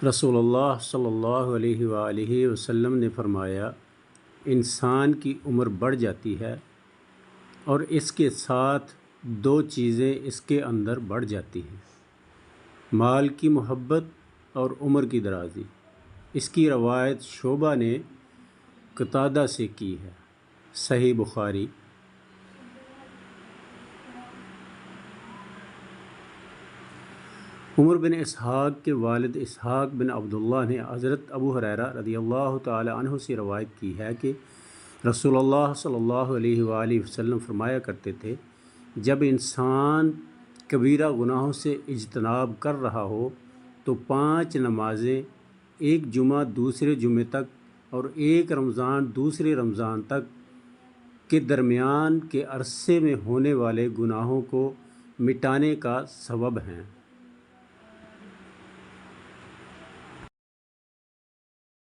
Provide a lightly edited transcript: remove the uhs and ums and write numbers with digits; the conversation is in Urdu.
رسول اللہ صلی اللہ علیہ وآلہ وسلم نے فرمایا، انسان کی عمر بڑھ جاتی ہے اور اس کے ساتھ دو چیزیں اس کے اندر بڑھ جاتی ہیں، مال کی محبت اور عمر کی درازی۔ اس کی روایت شعبہ نے قتادہ سے کی ہے۔ صحیح بخاری۔ عمر بن اسحاق کے والد اسحاق بن عبداللہ نے حضرت ابو ہریرہ رضی اللہ تعالی عنہ سے روایت کی ہے کہ رسول اللہ صلی اللہ علیہ وآلہ وسلم فرمایا کرتے تھے، جب انسان کبیرہ گناہوں سے اجتناب کر رہا ہو تو 5 نمازیں، ایک جمعہ دوسرے جمعے تک اور ایک رمضان دوسرے رمضان تک کے درمیان کے عرصے میں ہونے والے گناہوں کو مٹانے کا سبب ہیں۔